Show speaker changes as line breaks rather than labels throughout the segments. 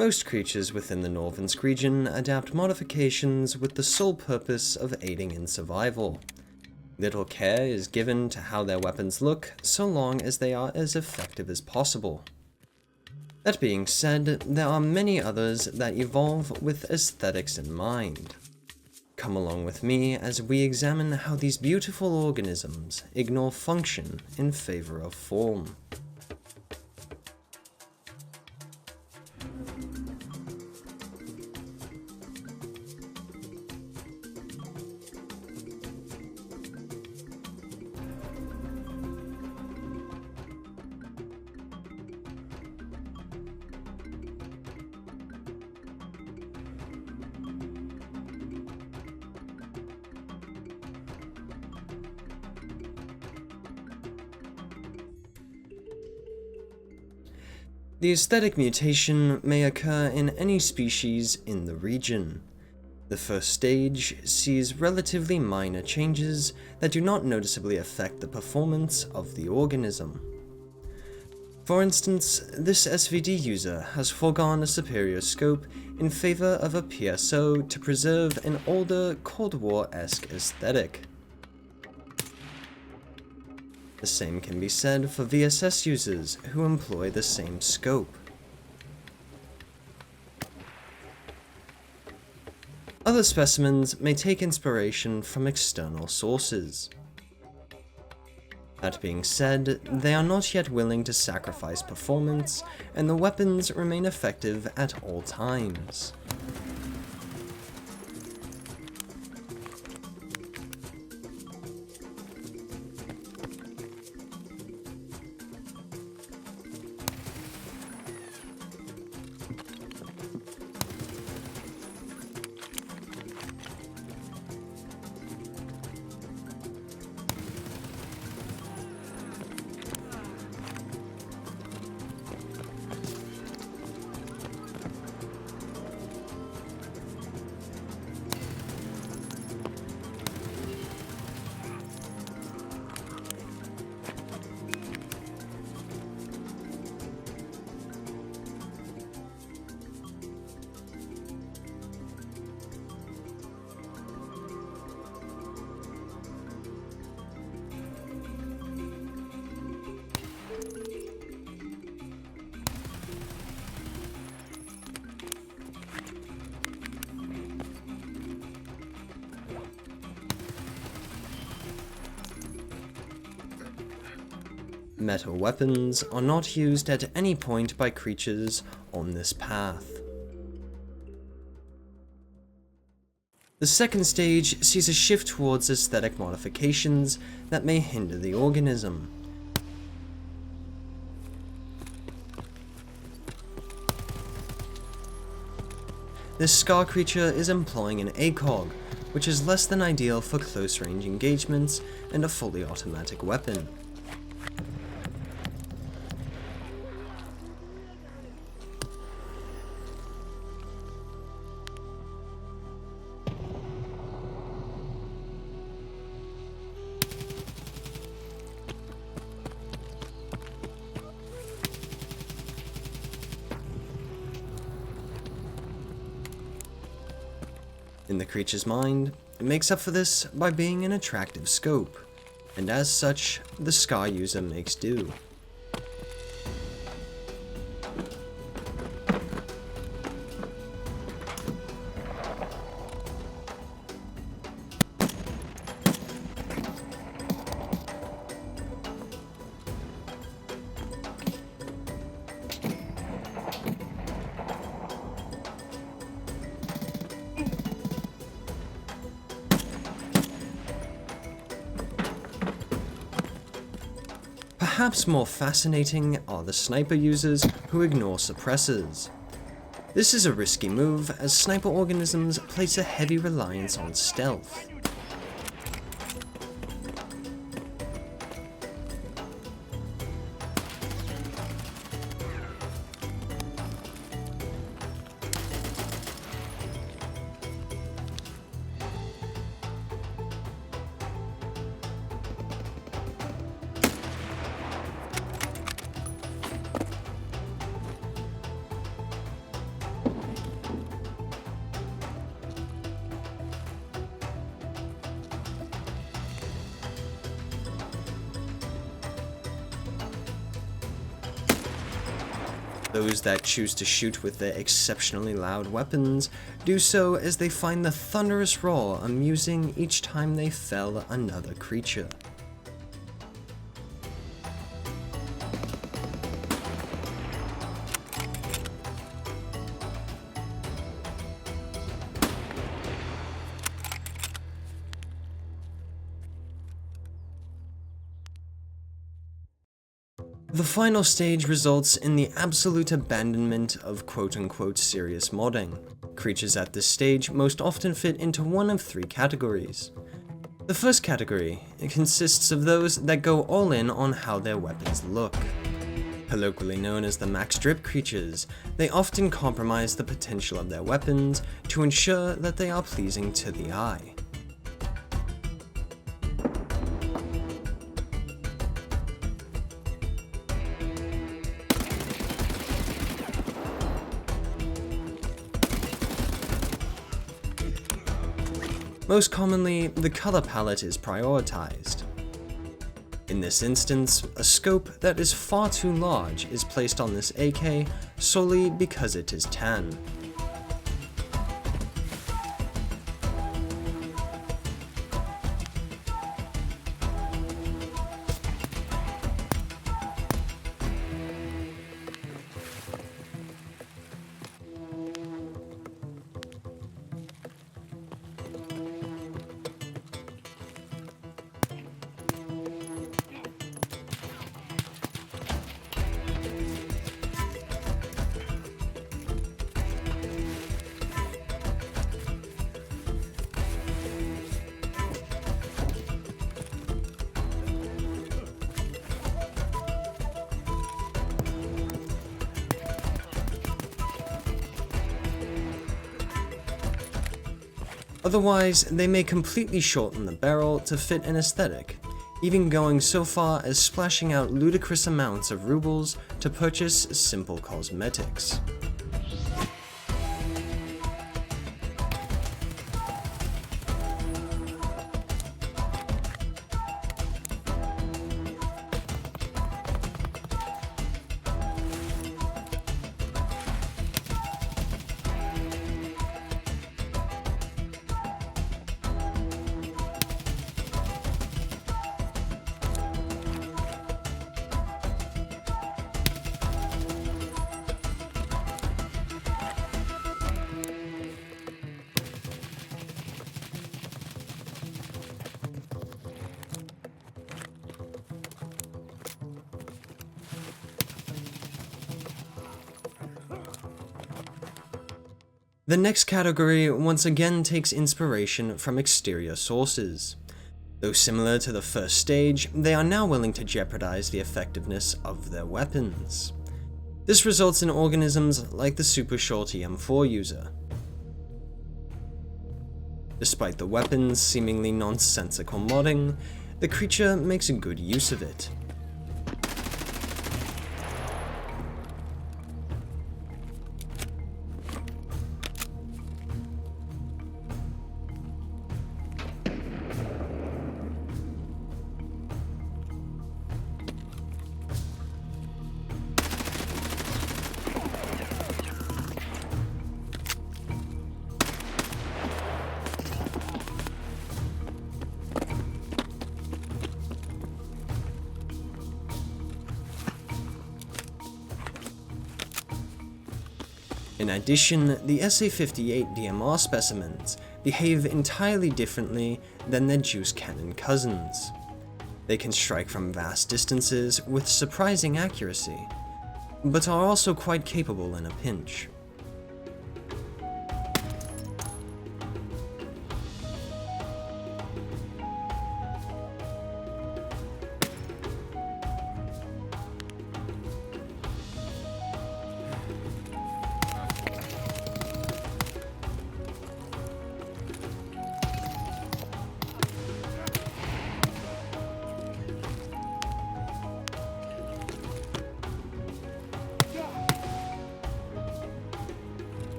Most creatures within the Northern region adapt modifications with the sole purpose of aiding in survival. Little care is given to how their weapons look, so long as they are as effective as possible. That being said, there are many others that evolve with aesthetics in mind. Come along with me as we examine how these beautiful organisms ignore function in favor of form. The aesthetic mutation may occur in any species in the region. The first stage sees relatively minor changes that do not noticeably affect the performance of the organism. For instance, this SVD user has foregone a superior scope in favor of a PSO to preserve an older Cold War-esque aesthetic. The same can be said for VSS users who employ the same scope. Other specimens may take inspiration from external sources. That being said, they are not yet willing to sacrifice performance, and the weapons remain effective at all times. Metal weapons are not used at any point by creatures on this path. The second stage sees a shift towards aesthetic modifications that may hinder the organism. This Scar creature is employing an ACOG, which is less than ideal for close-range engagements and a fully automatic weapon. In the creature's mind, it makes up for this by being an attractive scope, and as such, the Scar user makes do. Perhaps more fascinating are the sniper users who ignore suppressors. This is a risky move, as sniper organisms place a heavy reliance on stealth. Those that choose to shoot with their exceptionally loud weapons do so as they find the thunderous roar amusing each time they fell another creature. The final stage results in the absolute abandonment of quote-unquote serious modding. Creatures at this stage most often fit into one of three categories. The first category consists of those that go all in on how their weapons look. Colloquially known as the max drip creatures, they often compromise the potential of their weapons to ensure that they are pleasing to the eye. Most commonly, the color palette is prioritized. In this instance, a scope that is far too large is placed on this AK solely because it is tan. Otherwise, they may completely shorten the barrel to fit an aesthetic, even going so far as splashing out ludicrous amounts of rubles to purchase simple cosmetics. The next category once again takes inspiration from exterior sources. Though similar to the first stage, they are now willing to jeopardize the effectiveness of their weapons. This results in organisms like the super short EM4 user. Despite the weapon's seemingly nonsensical modding, the creature makes a good use of it. In addition, the SA-58 DMR specimens behave entirely differently than their juice cannon cousins. They can strike from vast distances with surprising accuracy, but are also quite capable in a pinch.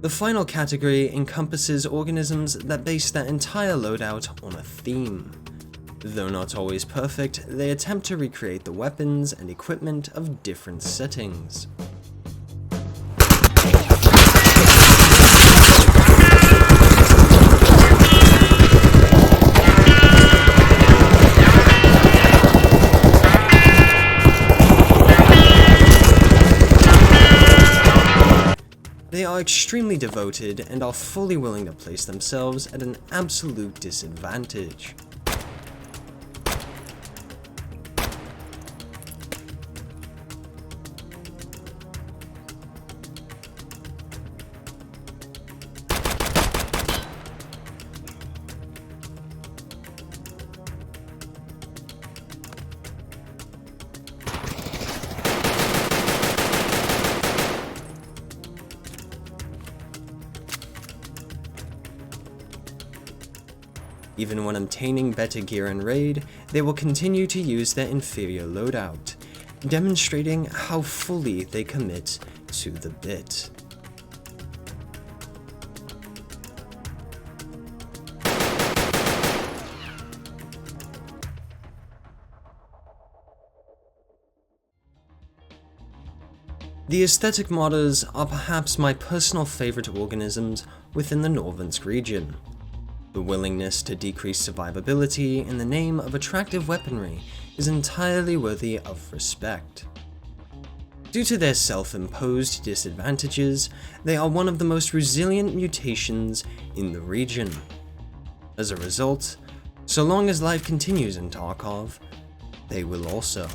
The final category encompasses organisms that base their entire loadout on a theme. Though not always perfect, they attempt to recreate the weapons and equipment of different settings. They are extremely devoted and are fully willing to place themselves at an absolute disadvantage. Even when obtaining better gear in raid, they will continue to use their inferior loadout, demonstrating how fully they commit to the bit. The aesthetic modders are perhaps my personal favorite organisms within the Northern region. The willingness to decrease survivability in the name of attractive weaponry is entirely worthy of respect. Due to their self-imposed disadvantages, they are one of the most resilient mutations in the region. As a result, so long as life continues in Tarkov, they will also.